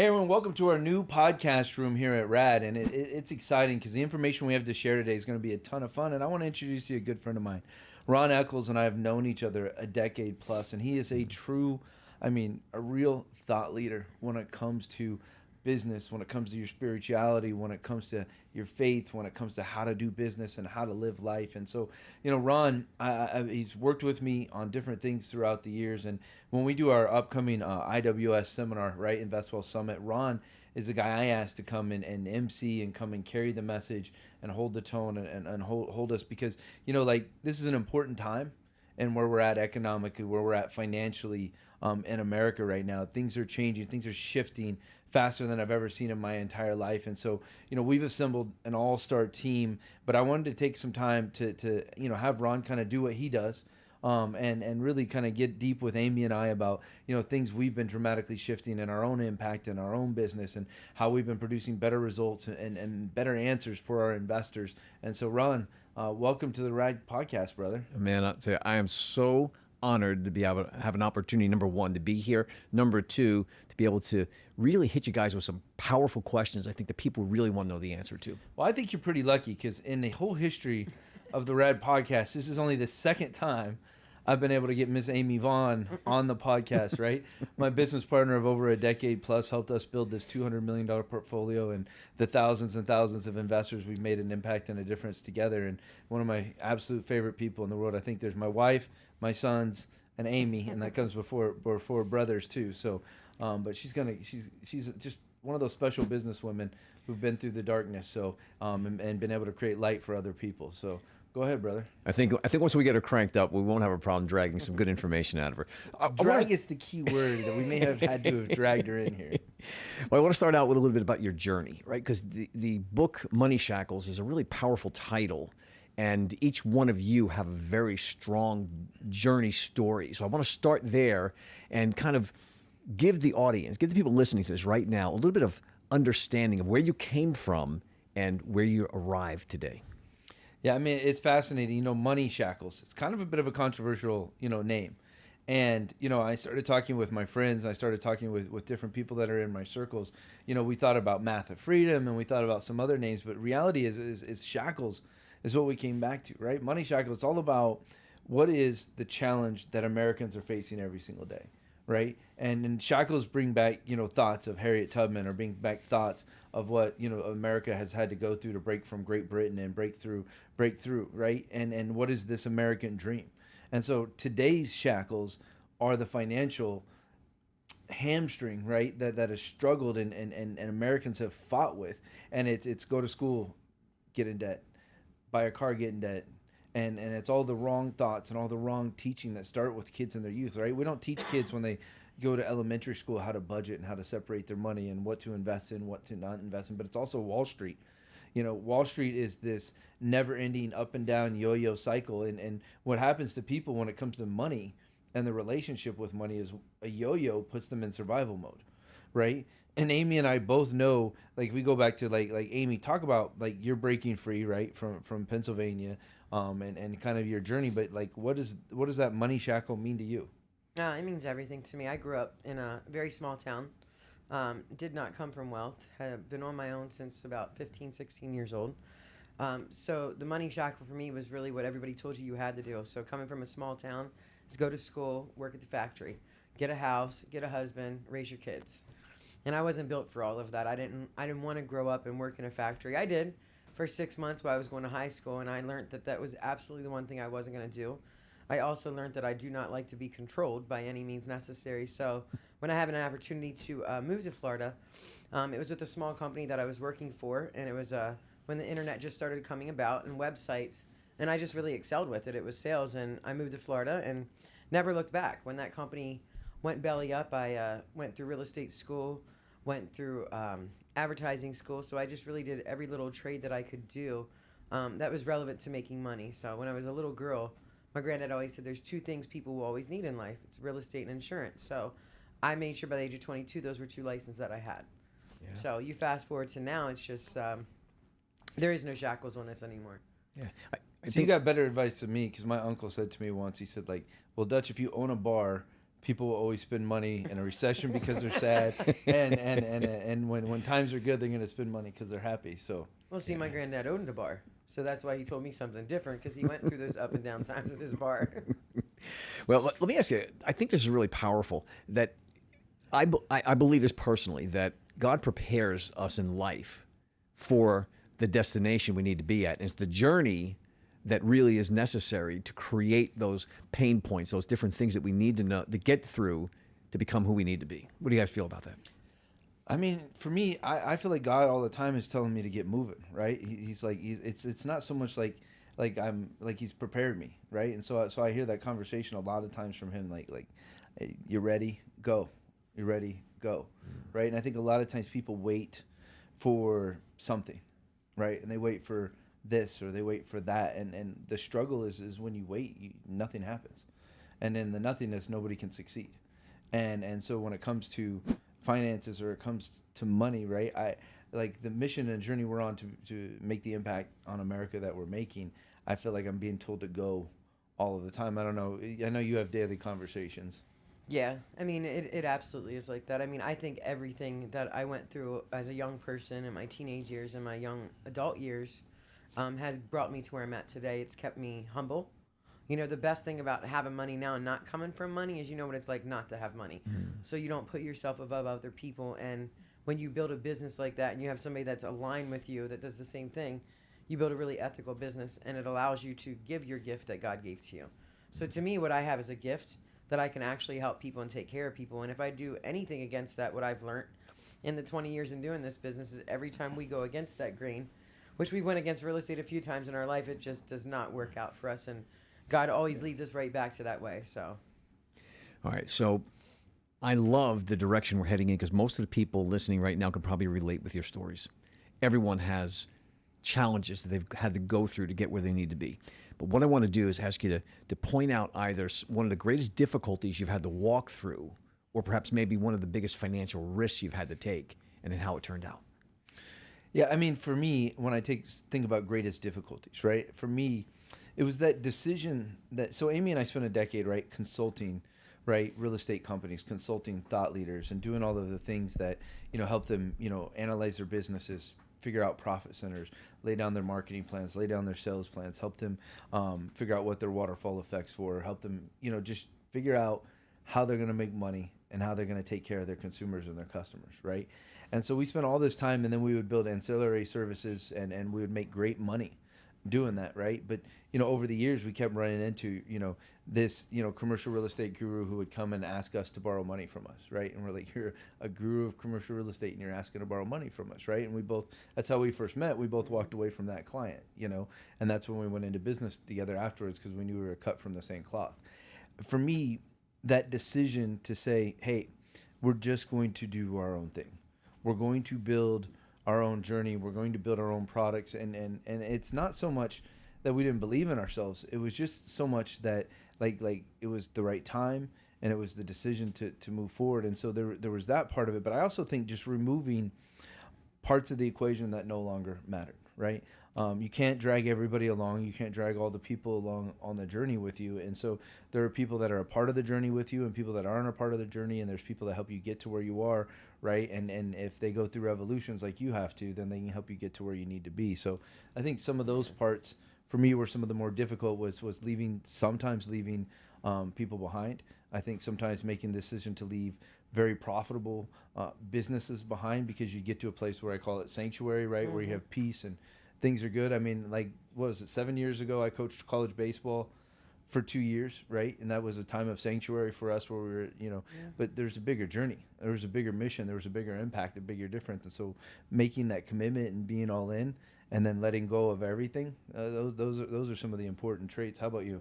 Hey everyone, welcome to our new podcast room here at RAD, and it's exciting because the information we have to share today is going to be a ton of fun, and I want to introduce you to a good friend of mine. Ron Eccles and I have known each other a decade plus, and he is a true, a real thought leader when it comes to business, when it comes to your spirituality, when it comes to your faith, when it comes to how to do business and how to live life. And so, Ron, he's worked with me on different things throughout the years. And when we do our upcoming IWS seminar, right, Invest Well Summit, Ron is the guy I asked to come in and MC and come and carry the message and hold the tone and hold us because, this is an important time. And where we're at economically, where we're at financially in America right now. Things are changing. Things are shifting faster than I've ever seen in my entire life. And so, we've assembled an all-star team. But I wanted to take some time to have Ron kind of do what he does and really kind of get deep with Amy and I about, things we've been dramatically shifting in our own impact in our own business and how we've been producing better results and better answers for our investors. And so, Ron, welcome to the RAD Podcast, brother. Man, I'll tell you, I am so honored to be able to have an opportunity, number one, to be here. Number two, to be able to really hit you guys with some powerful questions I think that people really want to know the answer to. Well, I think you're pretty lucky because in the whole history of the RAD Podcast, this is only the second time I've been able to get Miss Amy Vaughn on the podcast, right? My business partner of over a decade plus helped us build this $200 million portfolio and the thousands and thousands of investors we've made an impact and a difference together. And one of my absolute favorite people in the world, I think there's my wife, my sons, and Amy, and that comes before brothers too. So, but she's just one of those special business women who've been through the darkness, so and been able to create light for other people. So. Go ahead, brother. I think once we get her cranked up, we won't have a problem dragging some good information out of her. Drag is the key word that we may have had to have dragged her in here. Well, I want to start out with a little bit about your journey, right? Because the book Money Shackles is a really powerful title, and each one of you have a very strong journey story. So I want to start there and kind of give the audience, give the people listening to this right now, a little bit of understanding of where you came from and where you arrived today. Yeah, it's fascinating. Money Shackles. It's kind of a bit of a controversial, name. And, I started talking with my friends. I started talking with different people that are in my circles. We thought about Math of Freedom and we thought about some other names. But reality is Shackles is what we came back to, right? Money Shackles. It's all about what is the challenge that Americans are facing every single day, right? And Shackles bring back, thoughts of Harriet Tubman or bring back thoughts of what America has had to go through to break from Great Britain and break through, right? And what is this American dream? And so today's shackles are the financial hamstring, right? That has struggled and Americans have fought with. And it's go to school, get in debt, buy a car, get in debt. And it's all the wrong thoughts and all the wrong teaching that start with kids in their youth, right? We don't teach kids when they go to elementary school how to budget and how to separate their money and what to invest in, what to not invest in. But it's also Wall Street. Wall Street is this never-ending up and down yo-yo cycle. And what happens to people when it comes to money and the relationship with money is a yo-yo puts them in survival mode, right? And Amy and I both know, like we go back to like Amy, talk about like you're breaking free, right, from Pennsylvania, and kind of your journey. But like, what does that money shackle mean to you? It means everything to me. I grew up in a very small town, did not come from wealth, have been on my own since about 15, 16 years old. So the money shackle for me was really what everybody told you had to do. So coming from a small town is go to school, work at the factory, get a house, get a husband, raise your kids. And I wasn't built for all of that. I didn't want to grow up and work in a factory. I did for 6 months while I was going to high school, and I learned that was absolutely the one thing I wasn't going to do. I also learned that I do not like to be controlled by any means necessary. So when I had an opportunity to move to Florida, it was with a small company that I was working for, and it was when the internet just started coming about and websites, and I just really excelled with it. It was sales, and I moved to Florida and never looked back. When that company went belly up, I went through real estate school, went through advertising school, so I just really did every little trade that I could do that was relevant to making money. So when I was a little girl, my granddad always said there's two things people will always need in life. It's real estate and insurance. So I made sure by the age of 22, those were two licenses that I had. Yeah. So you fast forward to now, it's just, there is no shackles on this anymore. Yeah. So you got better advice than me because my uncle said to me once, he said like, well, Dutch, if you own a bar, people will always spend money in a recession because they're sad, and when times are good, they're going to spend money because they're happy. So, Well, see, my granddad owned a bar, so that's why he told me something different, because he went through those up and down times with his bar. Well, let me ask you. I think this is really powerful. That I believe this personally, that God prepares us in life for the destination we need to be at. And it's the journey that really is necessary to create those pain points, those different things that we need to know to get through to become who we need to be. What do you guys feel about that? I mean, for me, I feel like God all the time is telling me to get moving, right? He's like, it's not so much like he's prepared me, right? And so I hear that conversation a lot of times from him, like, hey, you're ready, go. You're ready, go, right? And I think a lot of times people wait for something, right? And they wait for this or they wait for that, and the struggle is when you wait, nothing happens, and in the nothingness, nobody can succeed, and so when it comes to finances or it comes to money, right? I like the mission and journey we're on to make the impact on America that we're making. I feel like I'm being told to go all of the time. I don't know. I know you have daily conversations. Yeah, I mean, it absolutely is like that. I mean, I think everything that I went through as a young person in my teenage years and my young adult years has brought me to where I'm at today. It's kept me humble. You know, the best thing about having money now and not coming from money is you know what it's like not to have money. So you don't put yourself above other people. And when you build a business like that and you have somebody that's aligned with you that does the same thing, you build a really ethical business, and it allows you to give your gift that God gave to you. So to me, what I have is a gift that I can actually help people and take care of people. And if I do anything against that, what I've learned in the 20 years in doing this business is every time we go against that grain, which we went against real estate a few times in our life, it just does not work out for us. And God always leads us right back to that way. So, all right. So I love the direction we're heading in, because most of the people listening right now can probably relate with your stories. Everyone has challenges that they've had to go through to get where they need to be. But what I want to do is ask you to point out either one of the greatest difficulties you've had to walk through, or perhaps maybe one of the biggest financial risks you've had to take, and then how it turned out. Yeah, I mean, for me, when I think about greatest difficulties, right? For me, it was that decision so Amy and I spent a decade, right, consulting, right, real estate companies, consulting thought leaders, and doing all of the things that, help them, analyze their businesses, figure out profit centers, lay down their marketing plans, lay down their sales plans, help them figure out what their waterfall effects for, help them, just figure out how they're going to make money and how they're going to take care of their consumers and their customers, right? And so we spent all this time, and then we would build ancillary services, and we would make great money doing that, right? But, over the years, we kept running into, this, commercial real estate guru who would come and ask us to borrow money from us, right? And we're like, you're a guru of commercial real estate and you're asking to borrow money from us, right? And that's how we first met. We both walked away from that client, and that's when we went into business together afterwards, because we knew we were cut from the same cloth. For me, that decision to say, hey, we're just going to do our own thing. We're going to build our own journey. We're going to build our own products. And it's not so much that we didn't believe in ourselves. It was just so much that like it was the right time, and it was the decision to move forward. And so there was that part of it. But I also think just removing parts of the equation that no longer mattered, right? You can't drag everybody along. You can't drag all the people along on the journey with you. And so there are people that are a part of the journey with you and people that aren't a part of the journey. And there's people that help you get to where you are, right? And if they go through revolutions like you have to, then they can help you get to where you need to be. So I think some of those parts for me were some of the more difficult was sometimes leaving people behind. I think sometimes making the decision to leave very profitable businesses behind, because you get to a place where I call it sanctuary, right? Mm-hmm. Where you have peace and things are good. I mean, like, what was it, 7 years ago, I coached college baseball for 2 years, right? And that was a time of sanctuary for us where we were, but there's a bigger journey. There was a bigger mission. There was a bigger impact, a bigger difference. And so making that commitment and being all in and then letting go of everything, those are some of the important traits. How about you?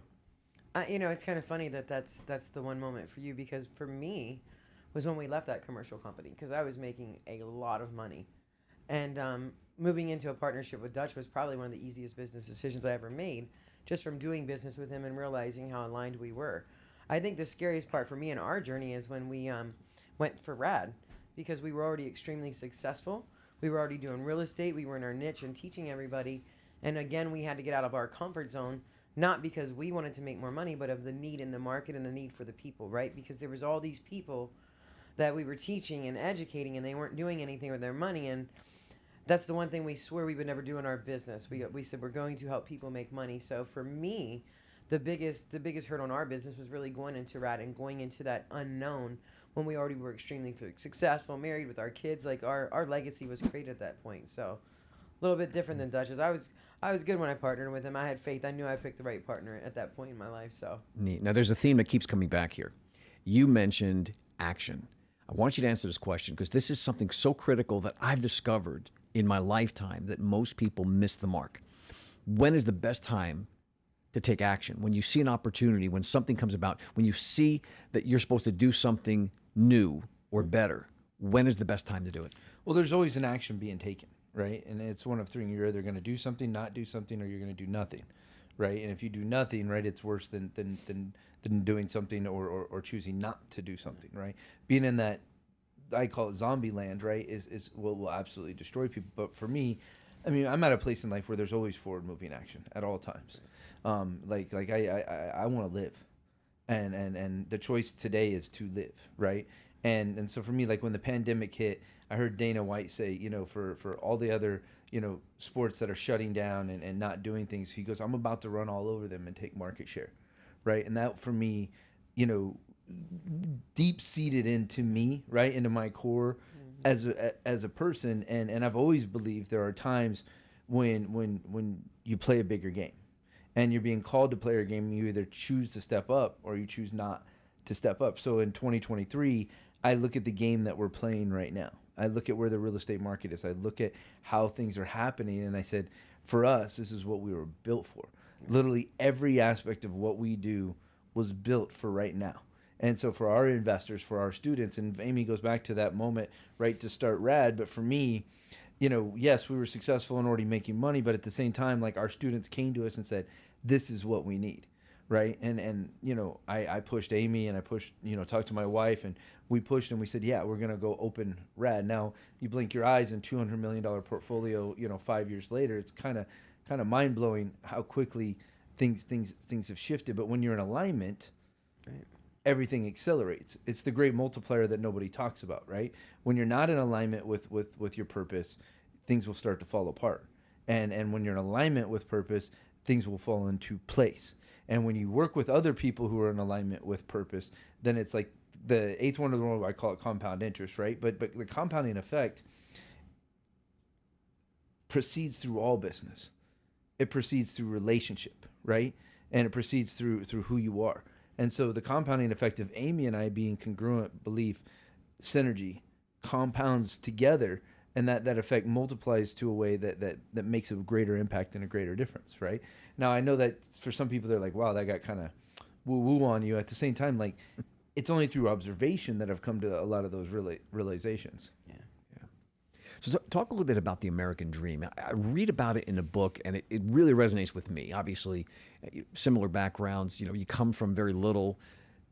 It's kind of funny that's the one moment for you, because for me was when we left that commercial company, because I was making a lot of money. And moving into a partnership with Dutch was probably one of the easiest business decisions I ever made, just from doing business with him and realizing how aligned we were. I think the scariest part for me in our journey is when we went for RAD, because we were already extremely successful. We were already doing real estate. We were in our niche and teaching everybody. And again, we had to get out of our comfort zone not because we wanted to make more money, but of the need in the market and the need for the people, right? Because there was all these people that we were teaching and educating, and they weren't doing anything with their money. And that's the one thing we swore we would never do in our business. We said we're going to help people make money. So for me, the biggest hurt on our business was really going into RAD and going into that unknown when we already were extremely successful, married with our kids. Like our legacy was created at that point. So a little bit different than Dutch's. I was good when I partnered with him. I had faith. I knew I picked the right partner at that point in my life. So Neat. Now, there's a theme that keeps coming back here. You mentioned action. I want you to answer this question because this is something so critical that I've discovered in my lifetime that most people miss the mark. When is the best time to take action? When you see an opportunity, when something comes about, when you see that you're supposed to do something new or better, when is the best time to do it? Well, there's always an action being taken, right? And it's one of three. You're either going to do something, not do something, or you're going to do nothing, right? And if you do nothing, right, it's worse than doing something or choosing not to do something, right? Being in that, I call it zombie land, right, is will absolutely destroy people. But for me, I mean, I'm at a place in life where there's always forward moving action at all times. Like I want to live, and the choice today is to live, right? And so for me, like when the pandemic hit, I heard Dana White say, you know, for all the other, you know, sports that are shutting down and not doing things, he goes, I'm about to run all over them and take market share, right? And that for me, you know, deep seated into me, right, into my core as a person, and I've always believed there are times when you play a bigger game, and you're being called to play a game, and you either choose to step up or you choose not to step up. So in 2023, I look at the game that we're playing right now. I look at where the real estate market is. I look at how things are happening, and I said, for us, this is what we were built for. Literally every aspect of what we do was built for right now. And so for our investors, for our students, and Amy goes back to that moment, right, to start RAD. But for me, you know, yes, we were successful and already making money, but at the same time, like our students came to us and said, this is what we need, right? And you know, I pushed Amy and I pushed, you know, talked to my wife, and we pushed and we said, yeah, we're going to go open RAD. Now, you blink your eyes and $200 million portfolio, you know, 5 years later, it's kind of mind-blowing how quickly things have shifted. But when you're in alignment, right, everything accelerates. It's the great multiplier that nobody talks about, right? When you're not in alignment with your purpose, things will start to fall apart. And when you're in alignment with purpose, things will fall into place. And when you work with other people who are in alignment with purpose, then it's like the eighth wonder of the world, I call it compound interest, right? But the compounding effect proceeds through all business. It proceeds through relationship, right? And it proceeds through who you are. And so the compounding effect of Amy and I being congruent, belief, synergy, compounds together, and that effect multiplies to a way that makes a greater impact and a greater difference, right? Now, I know that for some people, they're like, wow, that got kind of woo-woo on you. At the same time, like, it's only through observation that I've come to a lot of those realizations. Yeah. So talk a little bit about the American dream. I read about it in a book, and it really resonates with me. Obviously, similar backgrounds. You know, you come from very little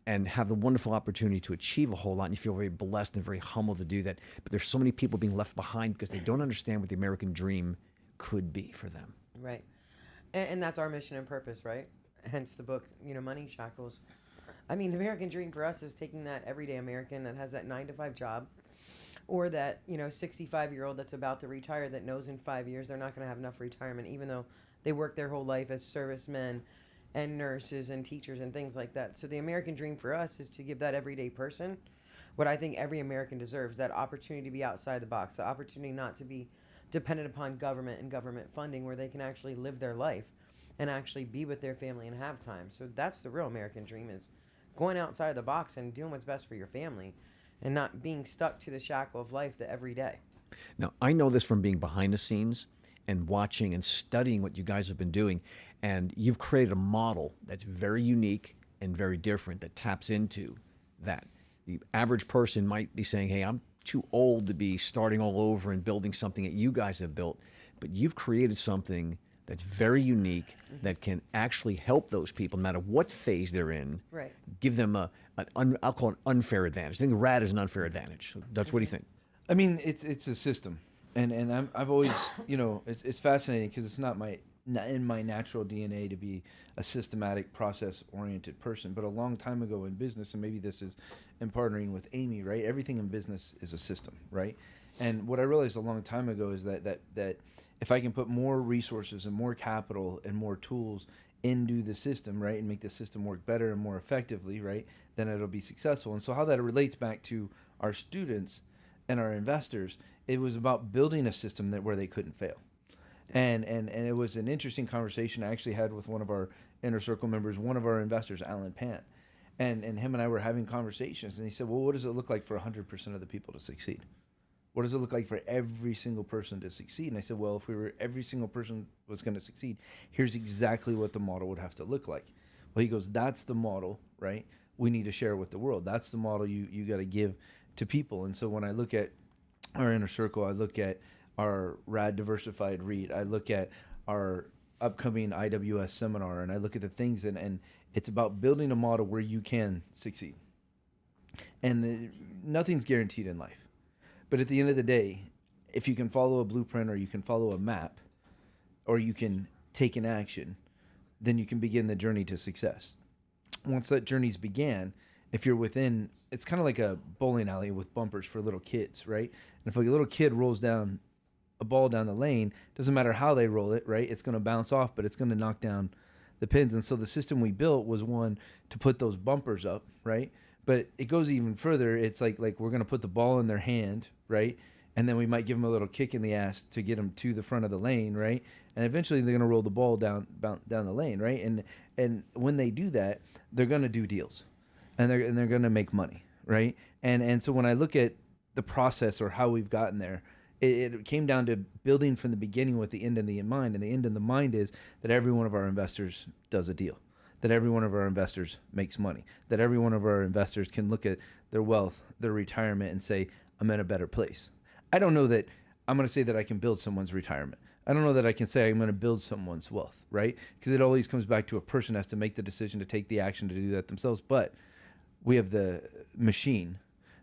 and have the wonderful opportunity to achieve a whole lot, and you feel very blessed and very humbled to do that. But there's so many people being left behind because they don't understand what the American dream could be for them. Right. And that's our mission and purpose, right? Hence the book, you know, Money Shackles. I mean, the American dream for us is taking that everyday American that has that 9-to-5 job, or that, you know, 65-year-old that's about to retire that knows in 5 years they're not going to have enough retirement, even though they work their whole life as servicemen and nurses and teachers and things like that. So the American dream for us is to give that everyday person what I think every American deserves, that opportunity to be outside the box, the opportunity not to be dependent upon government and government funding, where they can actually live their life and actually be with their family and have time. So that's the real American dream, is going outside the box and doing what's best for your family, and not being stuck to the shackle of life the every day. Now, I know this from being behind the scenes and watching and studying what you guys have been doing, and you've created a model that's very unique and very different that taps into that. The average person might be saying, hey, I'm too old to be starting all over and building something that you guys have built, but you've created something that's very unique, that can actually help those people, no matter what phase they're in, right, give them I'll call it unfair advantage. I think RAD is an unfair advantage. That's what do you think? I mean, it's a system, and I've always, you know, it's fascinating because it's not my in my natural DNA to be a systematic, process-oriented person. But a long time ago in business, and maybe this is in partnering with Amy, right? Everything in business is a system, right? And what I realized a long time ago is that if I can put more resources and more capital and more tools into the system, right, and make the system work better and more effectively, right, then it'll be successful. And so how that relates back to our students and our investors, it was about building a system where they couldn't fail. And it was an interesting conversation I actually had with one of our inner circle members, one of our investors, Alan Pant. And him and I were having conversations, and he said, well, what does it look like for 100% of the people to succeed? What does it look like for every single person to succeed? And I said, well, if every single person was going to succeed, here's exactly what the model would have to look like. Well, he goes, that's the model, right? We need to share with the world. That's the model you got to give to people. And so when I look at our inner circle, I look at our RAD Diversified REIT, I look at our upcoming IWS seminar, and I look at the things, and it's about building a model where you can succeed. And nothing's guaranteed in life. But at the end of the day, if you can follow a blueprint, or you can follow a map, or you can take an action, then you can begin the journey to success. Once that journey's began, if you're within, it's kind of like a bowling alley with bumpers for little kids, right? And if a little kid rolls down a ball down the lane, doesn't matter how they roll it, right? It's going to bounce off, but it's going to knock down the pins. And so the system we built was one to put those bumpers up, right? But it goes even further. It's like we're going to put the ball in their hand, right? And then we might give them a little kick in the ass to get them to the front of the lane, right? And eventually they're going to roll the ball down the lane, right? And when they do that, they're going to do deals, and they're going to make money, right? And so when I look at the process or how we've gotten there, it came down to building from the beginning with the end in mind. And the end in the mind is that every one of our investors does a deal, that every one of our investors makes money, that every one of our investors can look at their wealth, their retirement, and say, I'm in a better place. I don't know that I'm going to say that I can build someone's retirement. I don't know that I can say I'm going to build someone's wealth, right? Because it always comes back to a person has to make the decision to take the action to do that themselves. But we have the machine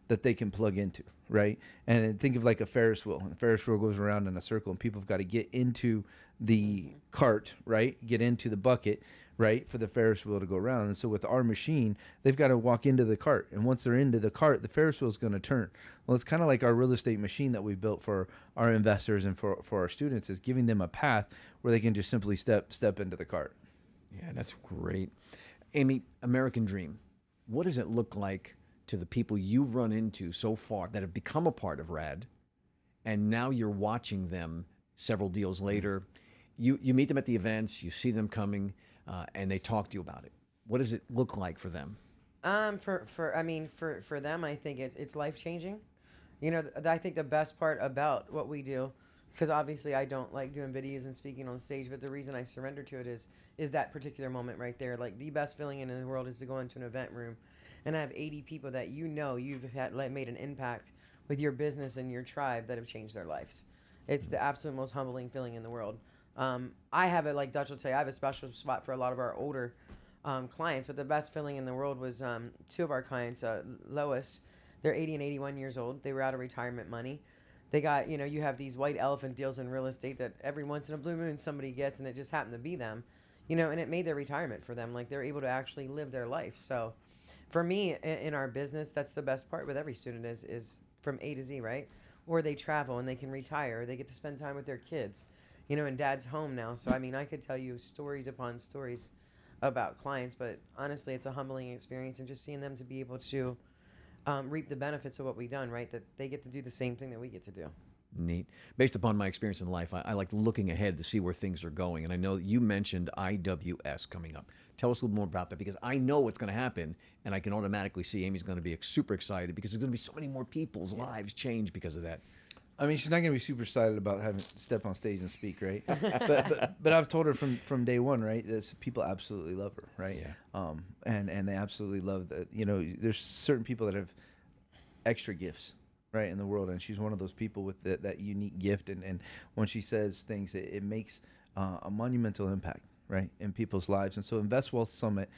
that they can plug into, right? And think of like a Ferris wheel. And a Ferris wheel goes around in a circle, and people have got to get into the cart, right? Get into the bucket, right? For the Ferris wheel to go around. And so with our machine, they've got to walk into the cart. And once they're into the cart, the Ferris wheel is going to turn. Well, it's kind of like our real estate machine that we built for our investors and for our students, is giving them a path where they can just simply step into the cart. Yeah, that's great. Amy, American Dream, what does it look like to the people you've run into so far that have become a part of RAD, and now you're watching them several deals later? You meet them at the events, you see them coming, and they talk to you about it. What does it look like for them? For them, I think it's life changing. You know, I think the best part about what we do, because obviously I don't like doing videos and speaking on stage, but the reason I surrender to it is that particular moment right there. Like, the best feeling in the world is to go into an event room and have 80 people that you've made an impact with your business and your tribe that have changed their lives. It's the absolute most humbling feeling in the world. I have it, like Dutch will tell you, I have a special spot for a lot of our older clients, but the best feeling in the world was two of our clients, Lois, they're 80 and 81 years old. They were out of retirement money. They got, you have these white elephant deals in real estate that every once in a blue moon somebody gets, and it just happened to be them, and it made their retirement for them. Like, they're able to actually live their life. So for me, in our business, that's the best part with every student is from A to Z, right? Or they travel and they can retire, or they get to spend time with their kids, and dad's home now. So, I could tell you stories upon stories about clients, but honestly, it's a humbling experience, and just seeing them to be able to reap the benefits of what we've done, right? That they get to do the same thing that we get to do. Neat. Based upon my experience in life, I like looking ahead to see where things are going. And I know you mentioned IWS coming up. Tell us a little more about that, because I know what's going to happen, and I can automatically see Amy's going to be super excited, because there's going to be so many more people's lives change because of that. I mean, she's not going to be super excited about having to step on stage and speak, right? but I've told her from day one, right? That people absolutely love her, right? Yeah. And they absolutely love that. There's certain people that have extra gifts, right, in the world, and she's one of those people with that unique gift. And when she says things, it makes a monumental impact, right, in people's lives. And so Invest Wealth Summit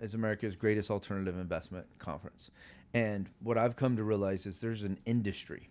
is America's greatest alternative investment conference. And what I've come to realize is there's an industry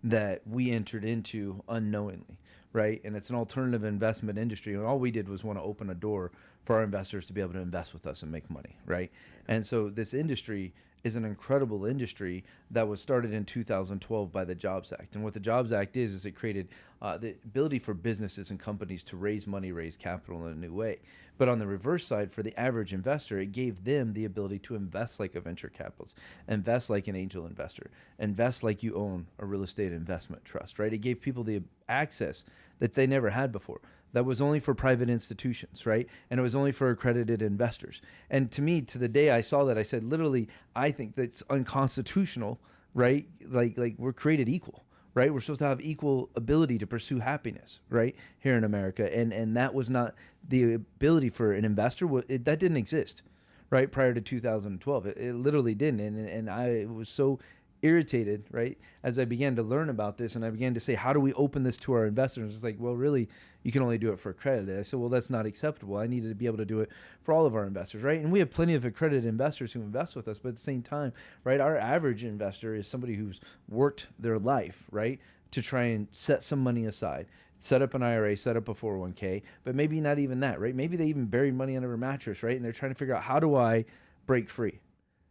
that we entered into unknowingly, right? And it's an alternative investment industry. And all we did was want to open a door for our investors to be able to invest with us and make money, right? And so this industry is an incredible industry that was started in 2012 by the Jobs Act. And what the Jobs Act is it created the ability for businesses and companies to raise money, raise capital in a new way. But on the reverse side, for the average investor, it gave them the ability to invest like a venture capitalist, invest like an angel investor, invest like you own a real estate investment trust, right? It gave people the access that they never had before. That was only for private institutions, right? And it was only for accredited investors. And to me, to the day I saw that, I said, literally, I think that's unconstitutional, right? Like we're created equal, right? We're supposed to have equal ability to pursue happiness, right? Here in America. And that was not the ability for an investor. That didn't exist, right? Prior to 2012, it literally didn't. And I was so irritated, right, as I began to learn about this, and I began to say, how do we open this to our investors? It's like, well, really, you can only do it for accredited. I said, well, that's not acceptable. I needed to be able to do it for all of our investors, right? And we have plenty of accredited investors who invest with us, but at the same time, right, our average investor is somebody who's worked their life, right, to try and set some money aside, set up an IRA, set up a 401k, but maybe not even that, right? Maybe they even buried money under a mattress, right? And they're trying to figure out, how do I break free?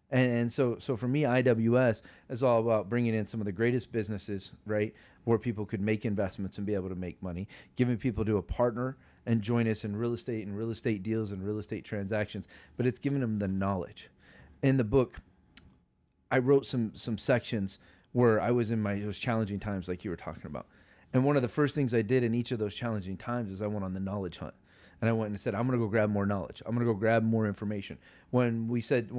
And so for me, IWS is all about bringing in some of the greatest businesses, right, where people could make investments and be able to make money, giving people to a partner and join us in real estate and real estate deals and real estate transactions. But it's giving them the knowledge. In the book, I wrote some sections where I was in those challenging times like you were talking about. And one of the first things I did in each of those challenging times is I went on the knowledge hunt. And I went and said, I'm going to go grab more knowledge. I'm going to go grab more information. When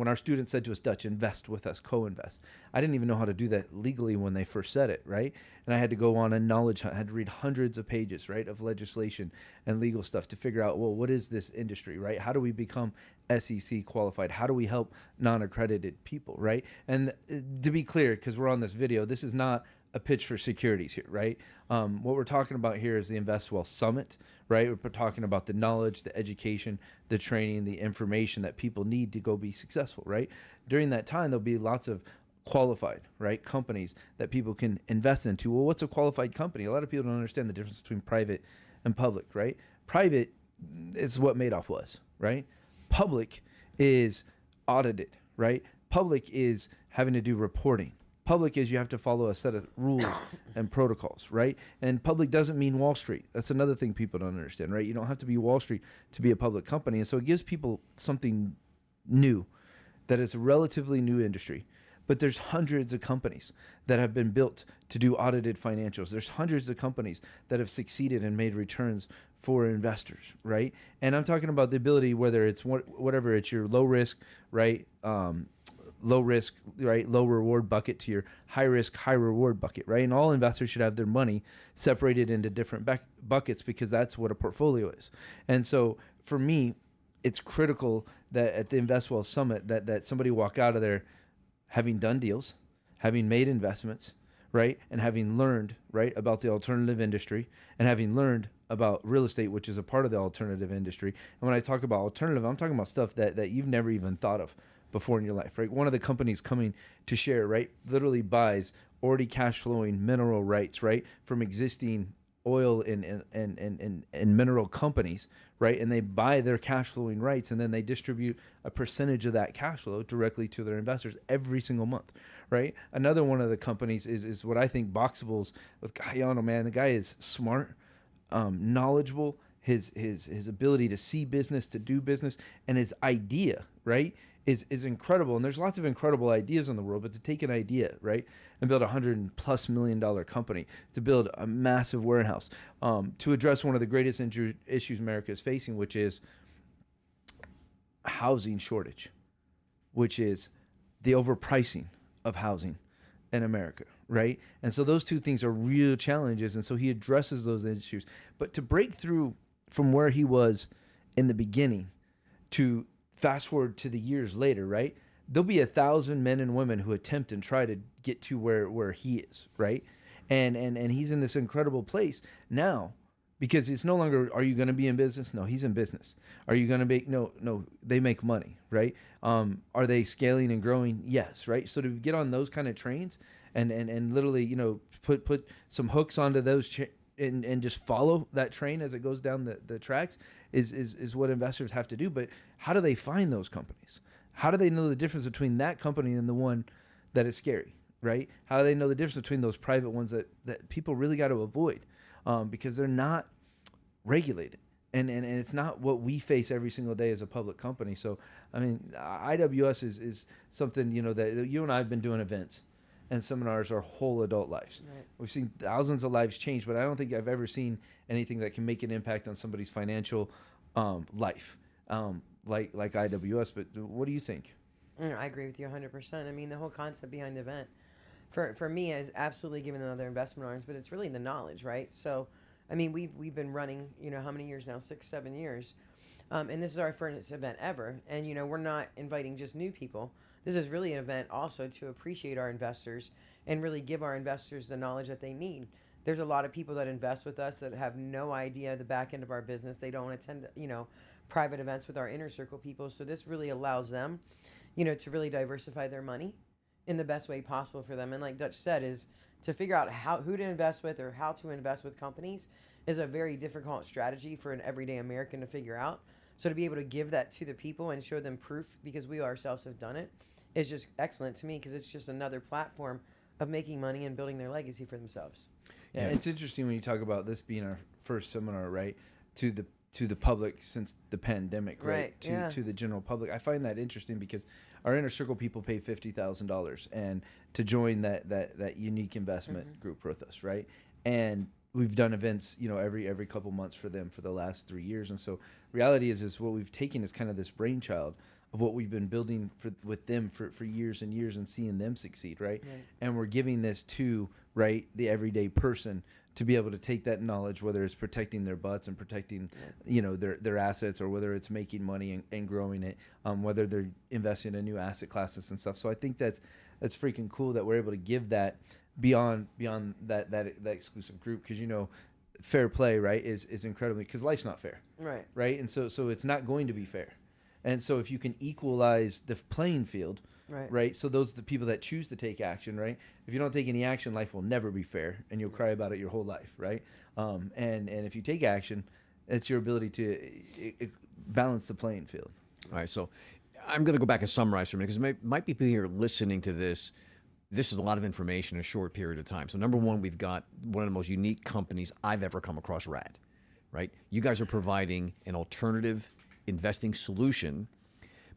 our students said to us, Dutch, invest with us, co-invest, I didn't even know how to do that legally when they first said it, right? And I had to go on a knowledge hunt. I had to read hundreds of pages, right, of legislation and legal stuff to figure out, well, what is this industry, right? How do we become SEC qualified? How do we help non-accredited people, right? And to be clear, because we're on this video, this is not a pitch for securities here, right? What we're talking about here is the Invest Well Summit, right? We're talking about the knowledge, the education, the training, the information that people need to go be successful, right? During that time, there'll be lots of qualified, right, companies that people can invest into. Well, what's a qualified company? A lot of people don't understand the difference between private and public, right? Private is what Madoff was, right? Public is audited, right? Public is having to do reporting. Public is you have to follow a set of rules and protocols, right? And public doesn't mean Wall Street. That's another thing people don't understand, right? You don't have to be Wall Street to be a public company. And so it gives people something new that is a relatively new industry. But there's hundreds of companies that have been built to do audited financials. There's hundreds of companies that have succeeded and made returns for investors, right? And I'm talking about the ability, whether it's whatever, it's your low risk, right? Low risk, right, low reward bucket to your high risk, high reward bucket, right? And all investors should have their money separated into different buckets because that's what a portfolio is. And so for me, it's critical that at the Invest Well Summit that somebody walk out of there having done deals, having made investments, right, and having learned, right, about the alternative industry and having learned about real estate, which is a part of the alternative industry. And when I talk about alternative, I'm talking about stuff that you've never even thought of before in your life, right? One of the companies coming to share, right, literally buys already cash flowing mineral rights, right, from existing oil and mineral companies, right? And they buy their cash flowing rights and then they distribute a percentage of that cash flow directly to their investors every single month, right? Another one of the companies is what I think Boxable's with Guyano, man. The guy is smart, knowledgeable, his ability to see business, to do business, and his idea, right, is incredible. And there's lots of incredible ideas in the world, but to take an idea, right, and build $100+ million company, to build a massive warehouse, to address one of the greatest issues America is facing, which is housing shortage, which is the overpricing of housing in America, right? And so those two things are real challenges. And so he addresses those issues. But to break through from where he was in the beginning to fast forward to the years later, right? There'll be 1,000 men and women who attempt and try to get to where he is, right? And he's in this incredible place now because it's no longer, are you going to be in business? No, he's in business. Are you going to make, no, they make money, right? Are they scaling and growing? Yes, right? So to get on those kind of trains and literally, you know, put some hooks onto those and just follow that train as it goes down the tracks is what investors have to do. But how do they find those companies? How do they know the difference between that company and the one that is scary, right? How do they know the difference between those private ones that people really got to avoid because they're not regulated? And it's not what we face every single day as a public company. So, I mean, IWS is something, you know, that you and I have been doing events and seminars our whole adult lives. Right. We've seen thousands of lives change, but I don't think I've ever seen anything that can make an impact on somebody's financial life like IWS. But what do you think? I agree with you 100%. I mean, the whole concept behind the event, for me, is absolutely giving them other investment arms, but it's really the knowledge, right? So, I mean, we've been running, you know, how many years now? 6-7 years. And this is our first event ever. And, you know, we're not inviting just new people. This is really an event also to appreciate our investors and really give our investors the knowledge that they need. There's a lot of people that invest with us that have no idea the back end of our business. They don't attend, you know, private events with our inner circle people. So this really allows them, you know, to really diversify their money in the best way possible for them. And like Dutch said, is to figure out who to invest with or how to invest with companies is a very difficult strategy for an everyday American to figure out. So to be able to give that to the people and show them proof, because we ourselves have done it, is just excellent to me, because it's just another platform of making money and building their legacy for themselves. Yeah, it's interesting when you talk about this being our first seminar, right, to the public since the pandemic, right? To the general public. I find that interesting because our inner circle people pay $50,000 and to join that unique investment group with us, right? And we've done events, you know, every couple months for them for the last 3 years. And so reality is what we've taken is kind of this brainchild of what we've been building with them for years and years and seeing them succeed, right? And we're giving this to, right, the everyday person to be able to take that knowledge, whether it's protecting their butts and protecting, you know, their assets, or whether it's making money and growing it, whether they're investing in new asset classes and stuff. So I think that's freaking cool that we're able to give that beyond that exclusive group, because, you know, fair play, right, is incredibly, because life's not fair, right, and so it's not going to be fair. And so if you can equalize the playing field, right, so those are the people that choose to take action, right? If you don't take any action, life will never be fair, and you'll cry about it your whole life, right? And if you take action, it's your ability to balance the playing field. All right, so I'm going to go back and summarize for a minute, because there might be people here listening to this. This is a lot of information in a short period of time. So number one, we've got one of the most unique companies I've ever come across, RAD, right? You guys are providing an alternative investing solution,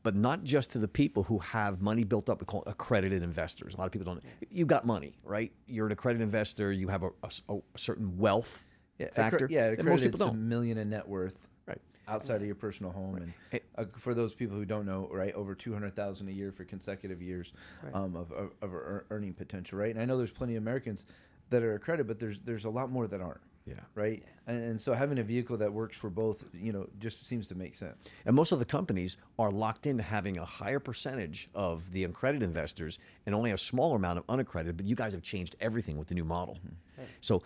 but not just to the people who have money built up. We call it accredited investors. A lot of people don't. You've got money, right? You're an accredited investor. You have a certain wealth factor. Accredited, most people don't. don't. $1 million in net worth, right, outside of your personal home. And for those people who don't know, right, over $200,000 a year for consecutive years of earning potential, right? And I know there's plenty of Americans that are accredited, but there's a lot more that aren't. Yeah. Right. And so having a vehicle that works for both, you know, just seems to make sense. And most of the companies are locked into having a higher percentage of the accredited investors and only a smaller amount of unaccredited. But you guys have changed everything with the new model. So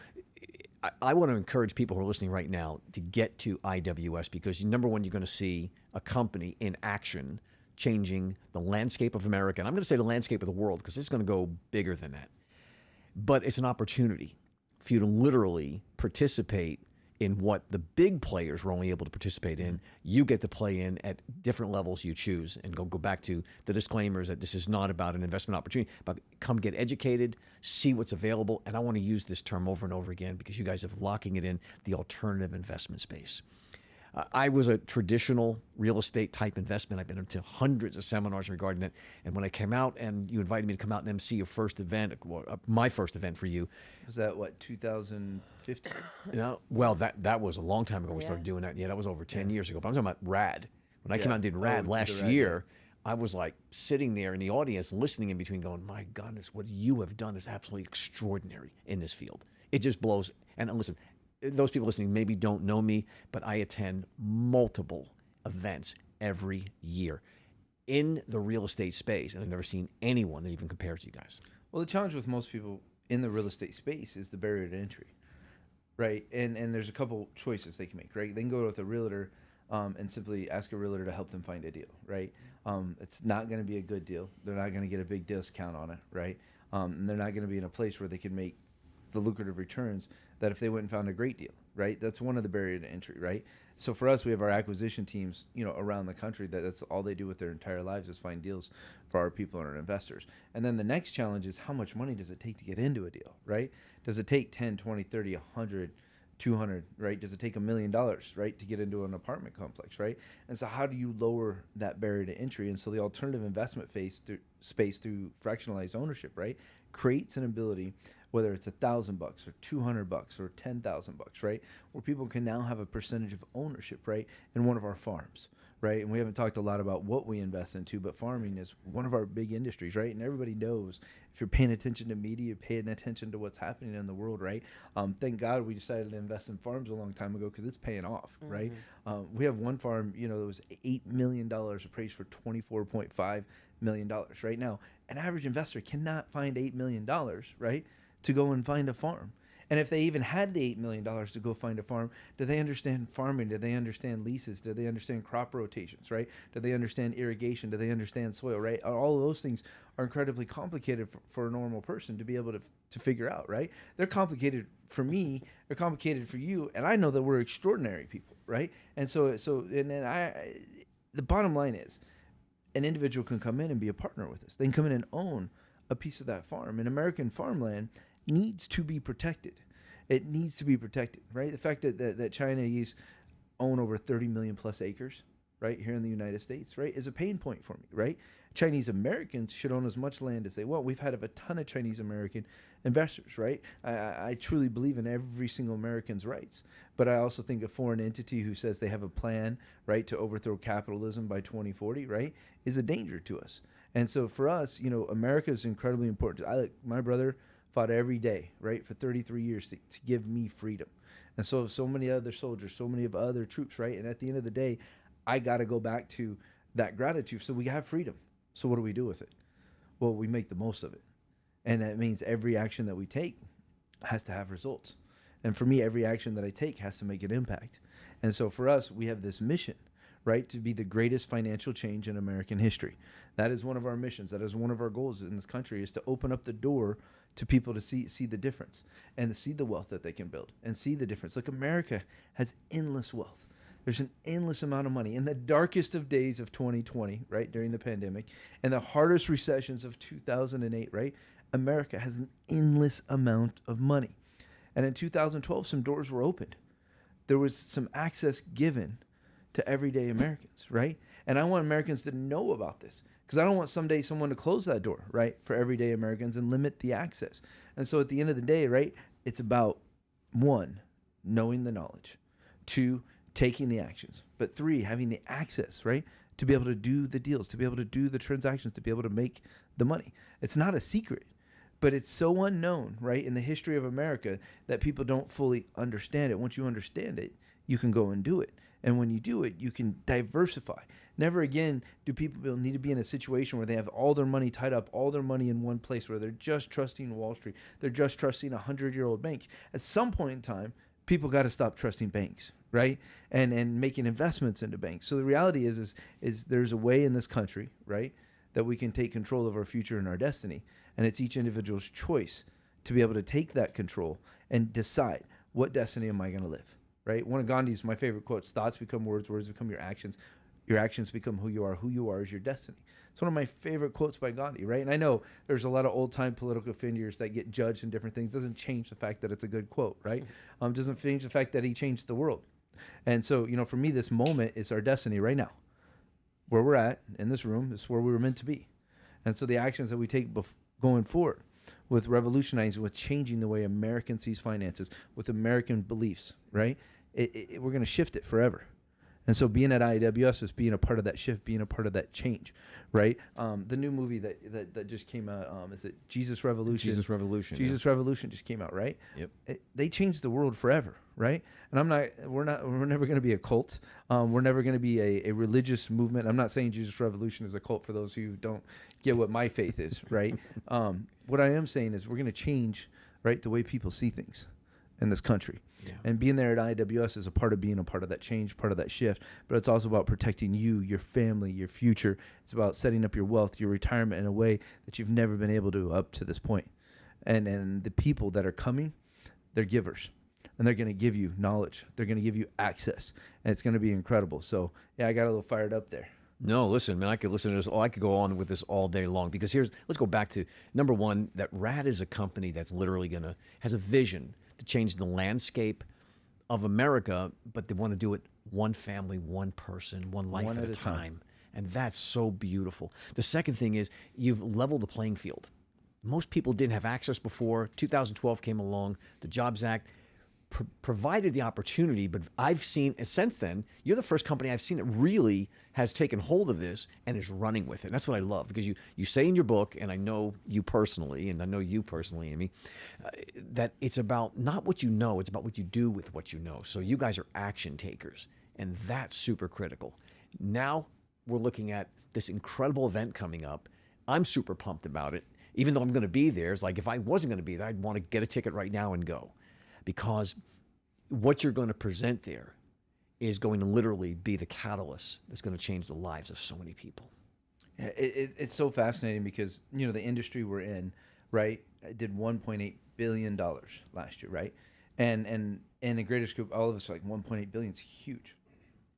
I want to encourage people who are listening right now to get to IWS, because number one, you're going to see a company in action changing the landscape of America. And I'm going to say the landscape of the world, because it's going to go bigger than that. But it's an opportunity for you to literally participate in what the big players were only able to participate in. You get to play in at different levels you choose, and go back to the disclaimers that this is not about an investment opportunity, but come get educated, see what's available. And I want to use this term over and over again, because you guys have locking it in the alternative investment space. I was a traditional real estate type investment. I've been into hundreds of seminars regarding it. And when I came out and you invited me to come out and MC your first event, my first event for you. Was that, what, 2015? Well, that was a long time ago we started doing that. Yeah, that was over 10 years ago. But I'm talking about RAD. When I came out and did RAD last year, I was like sitting there in the audience listening in between going, my goodness, what you have done is absolutely extraordinary in this field. It just blows. And listen, those people listening maybe don't know me, but I attend multiple events every year in the real estate space, and I've never seen anyone that even compares to you guys. Well, the challenge with most people in the real estate space is the barrier to entry, right? And there's a couple choices they can make, right? They can go with a realtor and simply ask a realtor to help them find a deal, right? It's not going to be a good deal. They're not going to get a big discount on it, right? And they're not going to be in a place where they can make the lucrative returns that if they went and found a great deal, right? That's one of the barrier to entry, right? So for us, we have our acquisition teams, around the country that's all they do with their entire lives is find deals for our people and our investors. And then the next challenge is how much money does it take to get into a deal, right? Does it take 10, 20, 30, 100, 200, right? Does it take $1 million, right, to get into an apartment complex, right? And so how do you lower that barrier to entry? And so the alternative investment space through fractionalized ownership, right, creates an ability, whether it's $1,000 or $200 or $10,000, right, where people can now have a percentage of ownership, right, in one of our farms, right? And we haven't talked a lot about what we invest into, but farming is one of our big industries, right? And everybody knows if you're paying attention to media, you're paying attention to what's happening in the world, right? Thank God we decided to invest in farms a long time ago because it's paying off, right? We have one farm, that was $8 million appraised for $24.5 million right now. An average investor cannot find $8 million, right, to go and find a farm. And if they even had the $8 million to go find a farm, do they understand farming? Do they understand leases? Do they understand crop rotations, right? Do they understand irrigation? Do they understand soil, right? All of those things are incredibly complicated for a normal person to be able to figure out, right? They're complicated for me, they're complicated for you, and I know that we're extraordinary people, right? And the bottom line is, an individual can come in and be a partner with us. They can come in and own a piece of that farm. And American farmland needs to be protected. It needs to be protected, right? The fact that Chinese own over 30 million plus acres, right, here in the United States, right, is a pain point for me, right? Chinese Americans should own as much land as they want. We've had a ton of Chinese American investors, right? I truly believe in every single American's rights, but I also think a foreign entity who says they have a plan, right, to overthrow capitalism by 2040, right, is a danger to us. And so for us, America is incredibly important. My brother fought every day, right, for 33 years to give me freedom. And so many other soldiers, so many of other troops, right? And at the end of the day, I got to go back to that gratitude. So we have freedom. So what do we do with it? Well, we make the most of it. And that means every action that we take has to have results. And for me, every action that I take has to make an impact. And so for us, we have this mission, right, to be the greatest financial change in American history. That is one of our missions. That is one of our goals in this country, is to open up the door to people to see the difference and to see the wealth that they can build and see the difference. Look, America has endless wealth. There's an endless amount of money. In the darkest of days of 2020, right, during the pandemic, and the hardest recessions of 2008, right, America has an endless amount of money. And in 2012, some doors were opened. There was some access given to everyday Americans, right? And I want Americans to know about this, because I don't want someday someone to close that door, right, for everyday Americans and limit the access. And so at the end of the day, right, it's about, 1, knowing the knowledge, 2, taking the actions, but 3, having the access, right, to be able to do the deals, to be able to do the transactions, to be able to make the money. It's not a secret, but it's so unknown, right, in the history of America that people don't fully understand it. Once you understand it, you can go and do it. And when you do it, you can diversify. Never again do people need to be in a situation where they have all their money tied up, all their money in one place, where they're just trusting Wall Street. They're just trusting a 100-year-old bank. At some point in time, people got to stop trusting banks, right? And making investments into banks. So the reality is there's a way in this country, right, that we can take control of our future and our destiny. And it's each individual's choice to be able to take that control and decide, what destiny am I going to live? Right? One of Gandhi's, my favorite quotes: thoughts become words, words become your actions become who you are is your destiny. It's one of my favorite quotes by Gandhi, right? And I know there's a lot of old-time political figures that get judged in different things. Doesn't change the fact that it's a good quote, right? Doesn't change the fact that he changed the world. And so, for me, this moment is our destiny right now. Where we're at in this room is where we were meant to be. And so the actions that we take going forward, with revolutionizing, with changing the way American sees finances, with American beliefs, right? We're going to shift it forever. And so being at IWS is being a part of that shift, being a part of that change, right? The new movie that just came out, is it Jesus Revolution? Jesus Revolution. Jesus Revolution just came out, right? Yep. They changed the world forever, right? And we're never going to be a cult. We're never going to be a religious movement. I'm not saying Jesus Revolution is a cult for those who don't get what my faith is, right? What I am saying is we're going to change, right, the way people see things. in this country. Yeah. And being there at IWS is a part of being a part of that change, part of that shift. But it's also about protecting you, your family, your future. It's about setting up your wealth, your retirement in a way that you've never been able to up to this point. And the people that are coming, they're givers. And they're going to give you knowledge. They're going to give you access. And it's going to be incredible. So, yeah, I got a little fired up there. No, listen, man, I could listen to this. I could go on with this all day long because let's go back to number one, that RAD is a company that's literally has a vision to change the landscape of America, but they want to do it one family, one person, one life at a time. And that's so beautiful. The second thing is you've leveled the playing field. Most people didn't have access before. 2012 came along, the Jobs Act provided the opportunity, but I've seen, since then, you're the first company I've seen that really has taken hold of this and is running with it. And that's what I love, because you say in your book, and I know you personally, Amy, that it's about not what you know, it's about what you do with what you know. So you guys are action takers, and that's super critical. Now we're looking at this incredible event coming up. I'm super pumped about it. Even though I'm going to be there, it's like if I wasn't going to be there, I'd want to get a ticket right now and go. Because what you're going to present there is going to literally be the catalyst that's going to change the lives of so many people. Yeah, it's so fascinating because, the industry we're in, right, did $1.8 billion last year, right? And the greatest group, all of us are like $1.8 billion is huge.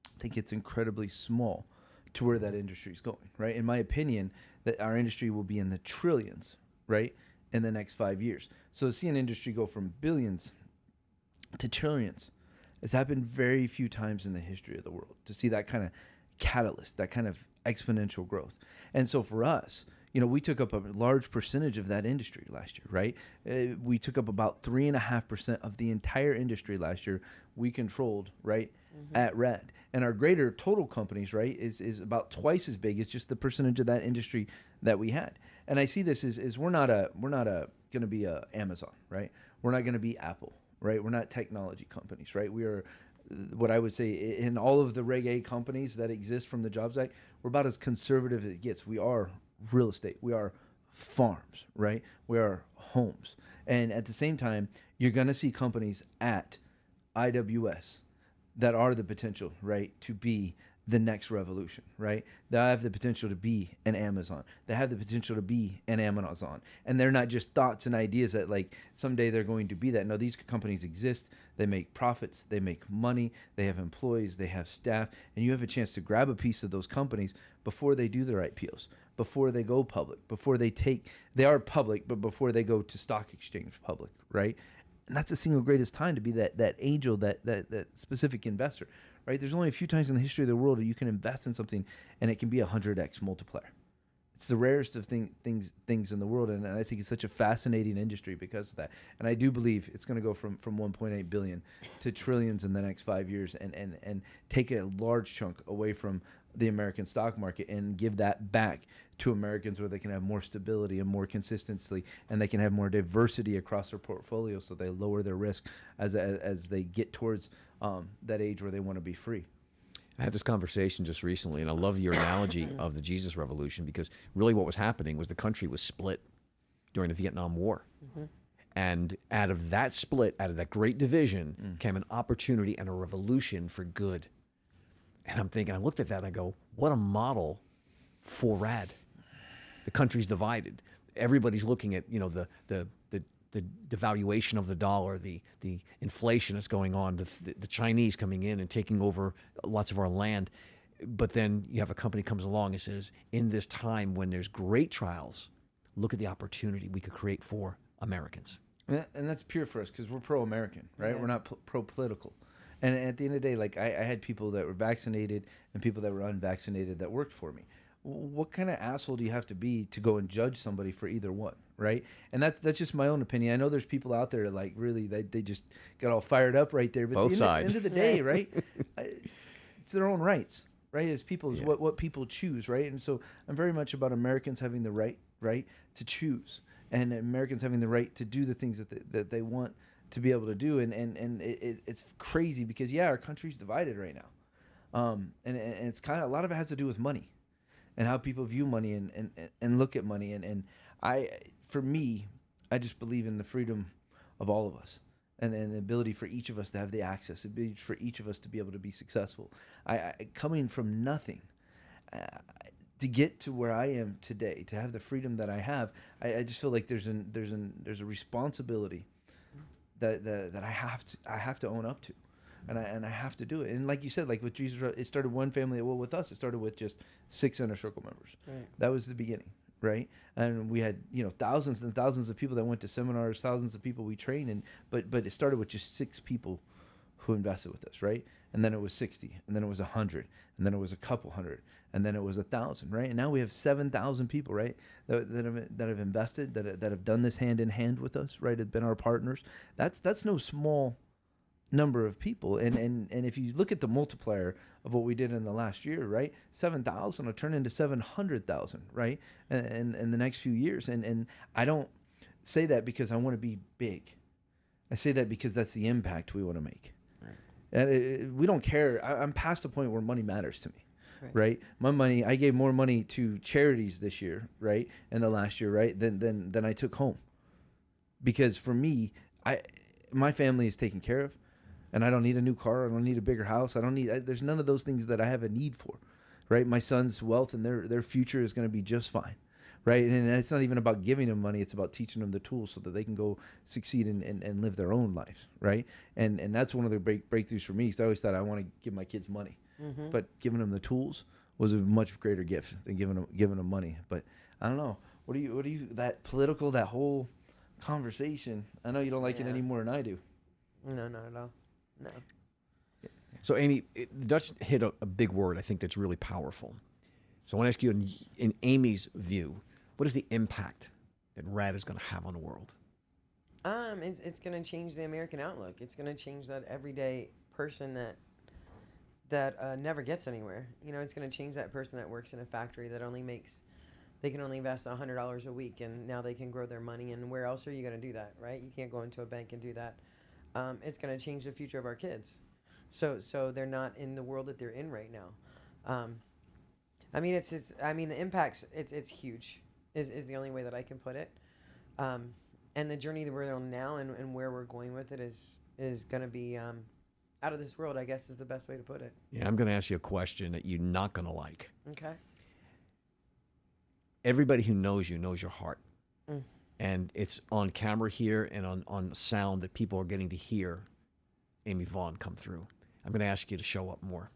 I think it's incredibly small to where that industry is going, right? In my opinion, that our industry will be in the trillions, right, in the next 5 years. So to see an industry go from billions to trillions, it's happened very few times in the history of the world, to see that kind of catalyst, that kind of exponential growth. And so for us, we took up a large percentage of that industry last year, right? We took up about 3.5% of the entire industry last year. We controlled, right, at RAD. And our greater total companies, right, is about twice as big as just the percentage of that industry that we had. And I see this as we're not going to be a Amazon, right? We're not going to be Apple, right? We're not technology companies, right? We are what I would say in all of the Reg A companies that exist from the Jobs Act, we're about as conservative as it gets. We are real estate. We are farms, right? We are homes. And at the same time, you're going to see companies at IWS that are the potential, right, to be the next revolution, right? They have the potential to be an Amazon. They have the potential to be an Amazon. And they're not just thoughts and ideas that like someday they're going to be that. No, these companies exist. They make profits. They make money. They have employees. They have staff. And you have a chance to grab a piece of those companies before they do their IPOs, before they go public, they are public, but before they go to stock exchange public, right? And that's the single greatest time to be that angel, that specific investor. Right? There's only a few times in the history of the world that you can invest in something and it can be 100x multiplier. It's the rarest of things in the world, and I think it's such a fascinating industry because of that. And I do believe it's going to go from 1.8 billion to trillions in the next 5 years, and take a large chunk away from the American stock market and give that back to Americans, where they can have more stability and more consistency, and they can have more diversity across their portfolio, so they lower their risk as they get towards that age where they want to be free. I had this conversation just recently, and I love your analogy of the Jesus Revolution, because really what was happening was the country was split during the Vietnam War. Mm-hmm. And out of that split, out of that great division, came an opportunity and a revolution for good. And I'm thinking, I looked at that and I go, what a model for RAD. The country's divided. Everybody's looking at, the devaluation of the dollar, the inflation that's going on, the Chinese coming in and taking over lots of our land. But then you have a company comes along and says, in this time when there's great trials, look at the opportunity we could create for Americans. And that's pure for us because we're pro-American, right? Yeah. We're not pro-political. And at the end of the day, like I had people that were vaccinated and people that were unvaccinated that worked for me. What kind of asshole do you have to be to go and judge somebody for either one, right? And that's just my own opinion. I know there's people out there like really they just got all fired up right there. But both sides. At the end of the day, right? It's their own rights, right? It's people's what people choose, right? And so I'm very much about Americans having the right to choose, and Americans having the right to do the things that they want to be able to do. And it's crazy because our country's divided right now, and it's kind of a lot of it has to do with money. And how people view money and look at money. And for me, I just believe in the freedom of all of us. and the ability for each of us to have the access, the ability for each of us to be able to be successful. I coming from nothing, to get to where I am today, to have the freedom that I have, I just feel like there's a responsibility that I have to own up to, and I have to do it. And like you said, like with Jesus, it started one family. Well, with us, it started with just 6 inner circle members. Right. That was the beginning, right? And we had thousands and thousands of people that went to seminars, thousands of people we trained, and but it started with just 6 people who invested with us, right? And then it was 60, and then it was 100, and then it was a couple hundred, and then it was 1,000, right? And now we have 7,000 people, right, that have invested, that have done this hand in hand with us, right? Have been our partners. That's no small number of people, and if you look at the multiplier of what we did in the last year, right, 7,000 will turn into 700,000, right, and the next few years. And I don't say that because I want to be big. I say that because that's the impact we want to make. And we don't care. I'm past the point where money matters to me, right? My money, I gave more money to charities this year, right, in the last year, right, than I took home, because for me, my family is taken care of, and I don't need a new car. I don't need a bigger house. There's none of those things that I have a need for, right? My son's wealth and their future is going to be just fine, right? And it's not even about giving them money. It's about teaching them the tools so that they can go succeed and live their own lives, right? And that's one of the breakthroughs for me. Because I always thought I want to give my kids money, but giving them the tools was a much greater gift than giving them money. But I don't know. What do you that political, that whole conversation? I know you don't like it any more than I do. No, not at all. No. So Amy, Dutch hit a big word I think that's really powerful. So I want to ask you, in Amy's view, what is the impact that RAD is going to have on the world? It's going to change the American outlook. It's going to change that everyday person that never gets anywhere. It's going to change that person that works in a factory that they can only invest $100 a week, and now they can grow their money. And where else are you going to do that, right? You can't go into a bank and do that. It's going to change the future of our kids. So they're not in the world that they're in right now. The impacts, it's huge, is the only way that I can put it. And the journey that we're on now and where we're going with it is going to be out of this world, I guess, is the best way to put it. Yeah, I'm going to ask you a question that you're not going to like. Okay. Everybody who knows you knows your heart. And it's on camera here and on sound that people are getting to hear Amy Vaughn come through. I'm going to ask you to show up more.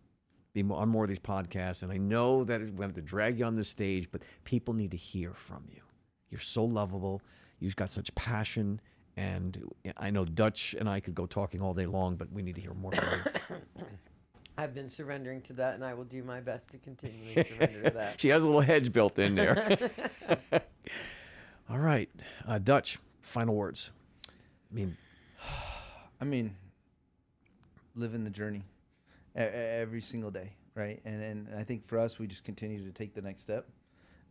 Be on more of these podcasts, and I know that we have to drag you on this stage, but people need to hear from you. You're so lovable. You've got such passion, and I know Dutch and I could go talking all day long, but we need to hear more from you. I've been surrendering to that, and I will do my best to continue to surrender to that. She has a little hedge built in there. All right, Dutch, final words. I mean, living the journey every single day, right? And I think for us, we just continue to take the next step,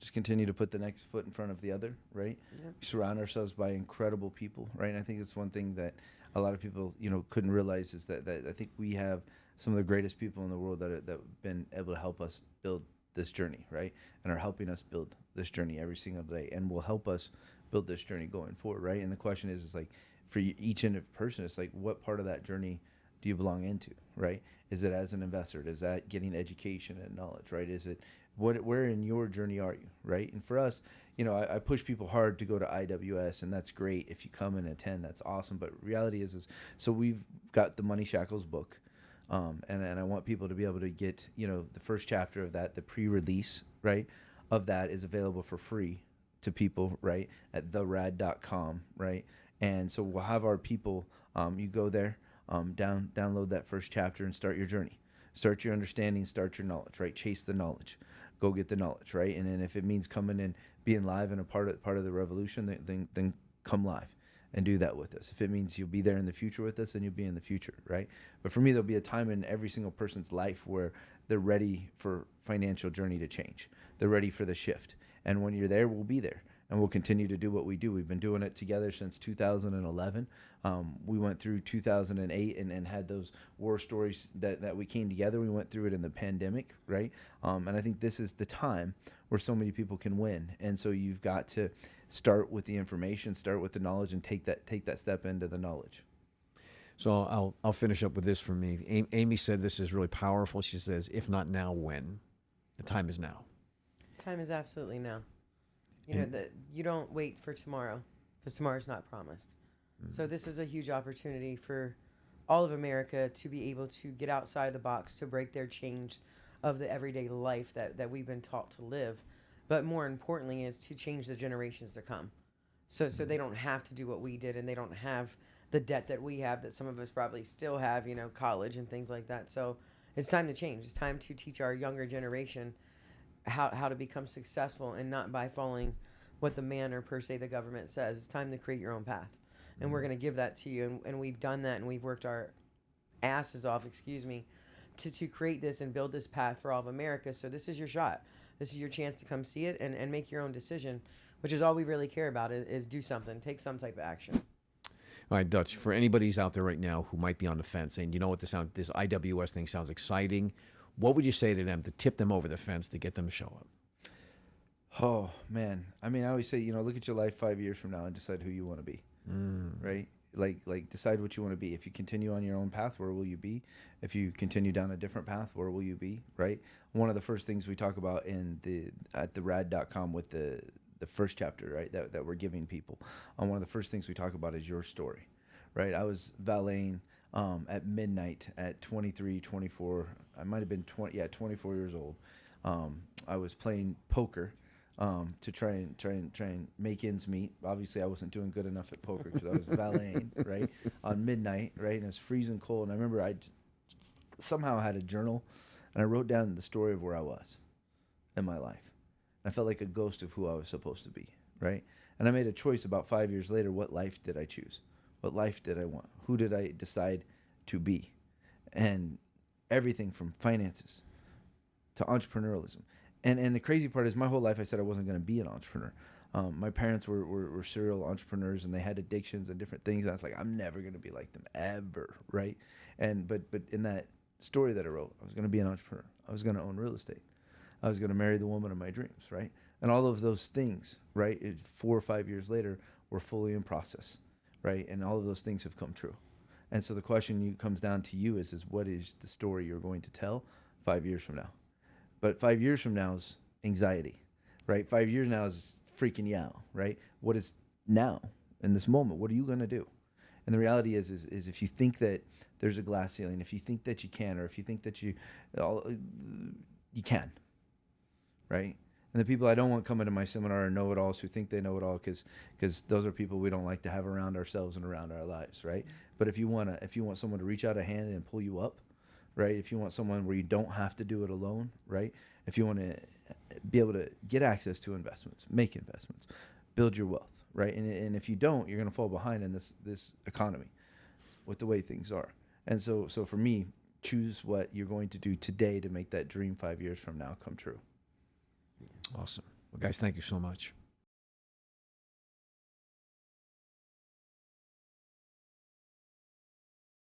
just continue to put the next foot in front of the other, right? Yep. We surround ourselves by incredible people, right? And I think it's one thing that a lot of people, couldn't realize is that I think we have some of the greatest people in the world that have been able to help us build this journey, right? And are helping us build this journey every single day, and will help us build this journey going forward, right? And the question is like, for each individual person, it's like, what part of that journey do you belong into, right? Is it as an investor? Is that getting education and knowledge, right? Is it where in your journey are you, right? And for us, I push people hard to go to IWS, and that's great. If you come and attend, that's awesome. But reality is so we've got the Money Shackles book, and I want people to be able to get, the first chapter of that, the pre-release, right, of that is available for free to people, right, at therad.com, right? And so we'll have our people, you go there, download that first chapter and start your journey. Start your understanding, start your knowledge, right? Chase the knowledge. Go get the knowledge, right? And then if it means coming and being live and a part of the revolution, then come live and do that with us. If it means you'll be there in the future with us, then you'll be in the future, right? But for me, there'll be a time in every single person's life where they're ready for financial journey to change. They're ready for the shift. And when you're there, we'll be there. And we'll continue to do what we do. We've been doing it together since 2011. We went through 2008 and had those war stories that we came together. We went through it in the pandemic, right? And I think this is the time where so many people can win. And so you've got to start with the information, start with the knowledge, and take that step into the knowledge. So I'll finish up with this for me. Amy said this is really powerful. She says, if not now, when? The time is now. Time is absolutely now. You know, that you don't wait for tomorrow, because tomorrow's not promised. So this is a huge opportunity for all of America to be able to get outside the box, to break their change of the everyday life that we've been taught to live. But more importantly is to change the generations to come. So they don't have to do what we did, and they don't have the debt that we have, that some of us probably still have, you know, college and things like that. So it's time to change. It's time to teach our younger generation how to become successful, and not by following what the man or per se the government says. It's time to create your own path. And we're going to give that to you. And we've done that, and we've worked our asses off, to create this and build this path for all of America. So this is your shot. This is your chance to come see it and make your own decision, which is all we really care about, is do something, take some type of action. All right, Dutch, for anybody who's out there right now who might be on the fence saying, you know what, this IWS thing sounds exciting, what would you say to them to tip them over the fence to get them to show up? Oh, man. I mean, I always say, you know, look at your life 5 years from now and decide who you want to be, right? Like decide what you want to be. If you continue on your own path, where will you be? If you continue down a different path, where will you be, right? One of the first things we talk about at the RAD.com with the first chapter, right, that we're giving people, one of the first things we talk about is your story, right? I was valeting at midnight at 23, 24. I might have been 24 years old. I was playing poker to try and make ends meet. Obviously, I wasn't doing good enough at poker because I was valeting, right, on midnight, right, and it was freezing cold. And I remember I somehow had a journal, and I wrote down the story of where I was in my life. I felt like a ghost of who I was supposed to be, right? And I made a choice about 5 years later. What life did I choose? What life did I want? Who did I decide to be? And everything from finances to entrepreneurialism. And the crazy part is, my whole life I said I wasn't going to be an entrepreneur. My parents were serial entrepreneurs, and they had addictions and different things. I was like, I'm never going to be like them, ever, right? But in that story that I wrote, I was going to be an entrepreneur. I was going to own real estate. I was going to marry the woman of my dreams, right? And all of those things, right, 4 or 5 years later, were fully in process, right? And all of those things have come true. And so the question comes down to you is what is the story you're going to tell 5 years from now? But 5 years from now is anxiety, right? 5 years now is freaking you out, right? What is now, in this moment? What are you going to do? And the reality is if you think that there's a glass ceiling, if you think that you can, or if you think that you can, right? And the people I don't want coming to my seminar are know-it-alls who think they know it all, because those are people we don't like to have around ourselves and around our lives, right? But if you want someone to reach out a hand and pull you up, right? If you want someone where you don't have to do it alone, right? If you want to be able to get access to investments, make investments, build your wealth, right? And if you don't, you're going to fall behind in this economy with the way things are. And so for me, choose what you're going to do today to make that dream 5 years from now come true. Awesome. Well, guys, thank you so much.